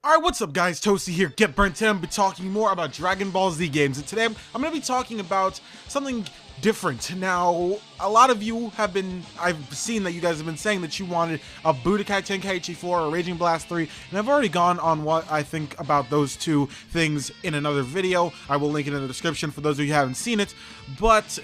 Alright, what's up guys, Toasty here, Get Burnt. Today I'm going to be talking more about Dragon Ball Z games, and today I'm going to be talking about something different. Now, a lot of you have been, I've seen that you guys have been saying that you wanted a Budokai Tenkaichi 4 or Raging Blast 3, and I've already gone on what I think about those two things in another video. I will link it in the description for those of you who haven't seen it, but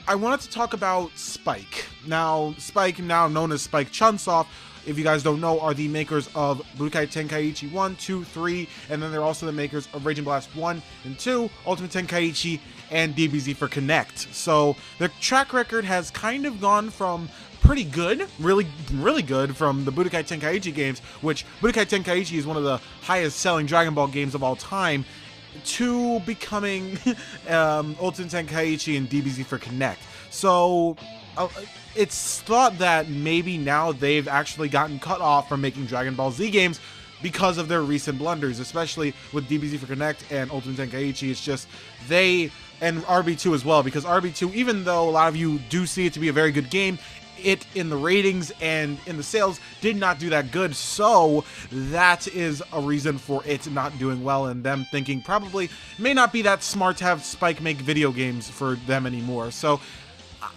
I wanted to talk about Spike. Now, Spike, now known as Spike Chunsoft, if you guys don't know, are the makers of Budokai Tenkaichi 1, 2, 3, and then they're also the makers of Raging Blast 1 and 2, Ultimate Tenkaichi, and DBZ for Connect. So their track record has kind of gone from pretty good, really good, from the Budokai Tenkaichi games, which Budokai Tenkaichi is one of the highest selling Dragon Ball games of all time, to becoming Ultimate Tenkaichi and DBZ for Connect. So it's thought that maybe now they've actually gotten cut off from making Dragon Ball Z games because of their recent blunders, especially with DBZ for Connect and Ultimate Tenkaichi. It's just they, and RB2 as well, because RB2, even though a lot of you do see it to be a very good game, it in the ratings and in the sales did not do that good, so that is a reason for it not doing well, and them thinking probably may not be that smart to have Spike make video games for them anymore. So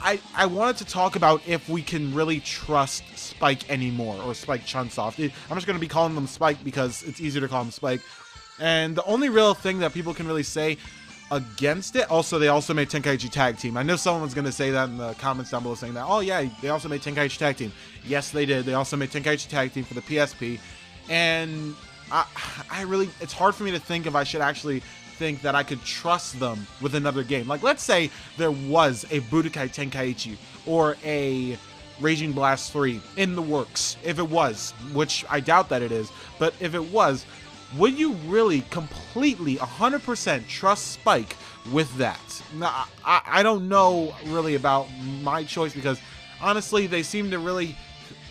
I wanted to talk about if we can really trust Spike anymore, or Spike Chunsoft. I'm just going to be calling them Spike because it's easier to call them Spike. And the only real thing that people can really say against it, also, they also made Tenkaichi Tag Team. I know someone's going to say that in the comments down below, saying that, oh yeah, they also made Tenkaichi Tag Team. Yes, they did. They also made Tenkaichi Tag Team for the PSP. And I really, it's hard for me to think if I should actually think that I could trust them with another game. Like, let's say there was a Budokai Tenkaichi or a Raging Blast 3 in the works. If it was, which I doubt that it is, but if it was, would you really completely 100% trust Spike with that? Now, I don't know really about my choice, because honestly they seem to really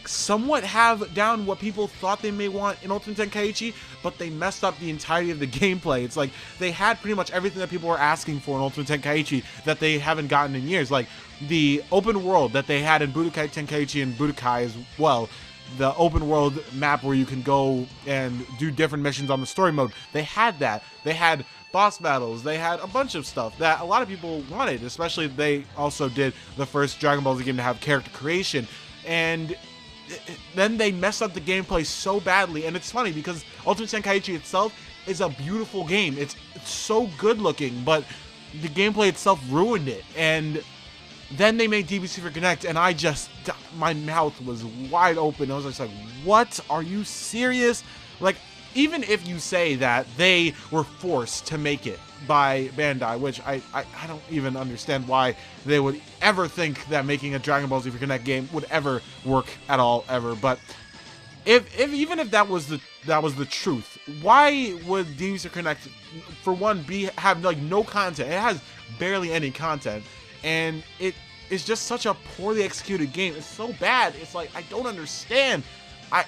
somewhat have down what people thought they may want in Ultimate Tenkaichi, but they messed up the entirety of the gameplay. It's like they had pretty much everything that people were asking for in Ultimate Tenkaichi that they haven't gotten in years, like the open world that they had in Budokai Tenkaichi and Budokai as well, the open world map where you can go and do different missions on the story mode. They had that. They had boss battles. They had a bunch of stuff that a lot of people wanted, especially they also did the first Dragon Ball Z game to have character creation. And then they messed up the gameplay so badly, and it's funny because Ultimate Tenkaichi itself is a beautiful game. It's so good looking, but the gameplay itself ruined it. And then they made DBZ for Connect, and my mouth was wide open. I was just like, what? Are you serious? Like, even if you say that they were forced to make it by Bandai, which I don't even understand why they would ever think that making a Dragon Ball Z for Connect game would ever work at all, ever. But even if that was the truth, why would DBZ for Connect, for one, have like no content? It has barely any content, and it is just such a poorly executed game. It's so bad. It's like, I don't understand. I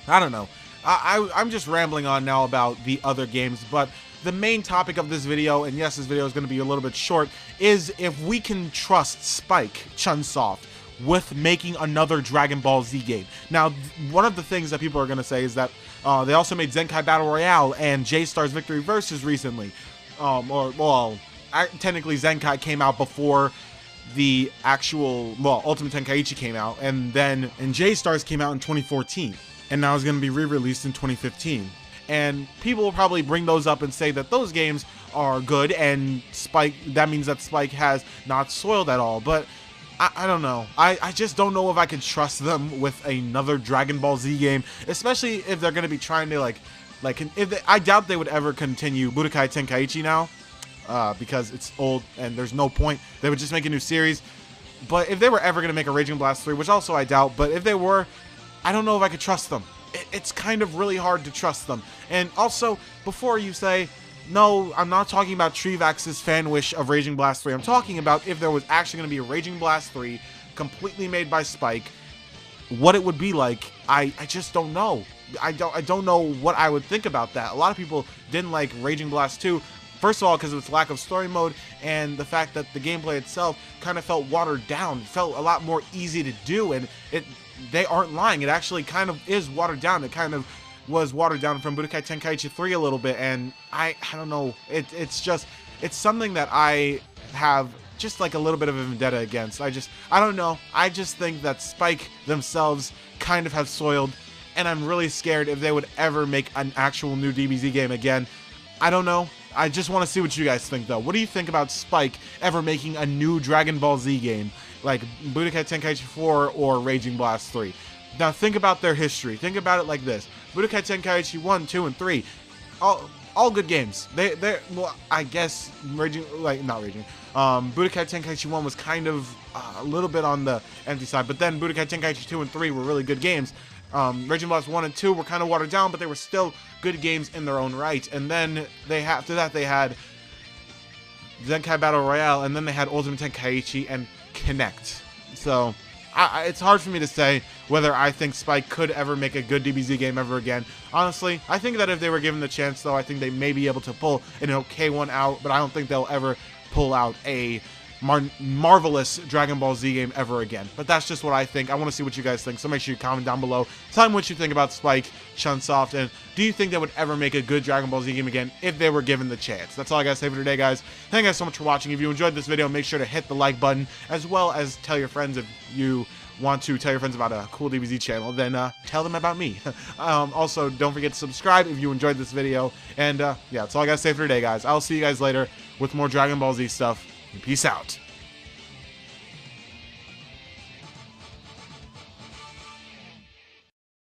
don't know. I'm just rambling on now about the other games, but the main topic of this video, and yes, this video is going to be a little bit short, is if we can trust Spike Chunsoft with making another Dragon Ball Z game. Now, one of the things that people are going to say is that they also made Zenkai Battle Royale and J-Star's Victory Versus recently. Technically Zenkai came out before the actual, Ultimate Tenkaichi came out, and J-Stars came out in 2014. And now it's going to be re-released in 2015. And people will probably bring those up and say that those games are good, and Spike, that means that Spike has not soiled at all. But I don't know. I just don't know if I could trust them with another Dragon Ball Z game, especially if they're going to be trying to I doubt they would ever continue Budokai Tenkaichi now, because it's old and there's no point. They would just make a new series. But if they were ever going to make a Raging Blast 3, which also I doubt, but if they were, I don't know if I could trust them. It's kind of really hard to trust them. And also, before you say, no, I'm not talking about Treevax's fan wish of Raging Blast 3. I'm talking about if there was actually going to be a Raging Blast 3 completely made by Spike, what it would be like. I just don't know. I don't know what I would think about that. A lot of people didn't like Raging Blast 2. First of all, because of its lack of story mode, and the fact that the gameplay itself kind of felt watered down. It felt a lot more easy to do, and they aren't lying. It actually kind of is watered down. It kind of was watered down from Budokai Tenkaichi 3 a little bit, and I don't know, it's something that I have just like a little bit of a vendetta against. I don't know. I just think that Spike themselves kind of have soiled, and I'm really scared if they would ever make an actual new DBZ game again. I don't know. I just want to see what you guys think, though. What do you think about Spike ever making a new Dragon Ball Z game, like Budokai Tenkaichi 4 or Raging Blast 3? Now, think about their history. Think about it like this. Budokai Tenkaichi 1, 2, and 3, all good games. Well, I guess Budokai Tenkaichi 1 was kind of a little bit on the empty side, but then Budokai Tenkaichi 2 and 3 were really good games. Raging Blast 1 and 2 were kind of watered down, but they were still good games in their own right. And then after that they had Zenkai Battle Royale, and then they had Ultimate Tenkaichi and Connect. So it's hard for me to say whether I think Spike could ever make a good DBZ game ever again. Honestly, I think that if they were given the chance, though, I think they may be able to pull an okay one out, but I don't think they'll ever pull out a marvelous Dragon Ball Z game ever again. But that's just what I think. I want to see what you guys think, so make sure you comment down below. Tell me what you think about Spike, Chunsoft, and do you think they would ever make a good Dragon Ball Z game again if they were given the chance? That's all I gotta say for today, guys. Thank you guys so much for watching. If you enjoyed this video, make sure to hit the like button, as well as tell your friends if you want to tell your friends about a cool DBZ channel, then tell them about me. Also, don't forget to subscribe if you enjoyed this video. And yeah, that's all I gotta say for today, guys. I'll see you guys later with more Dragon Ball Z stuff. Peace out.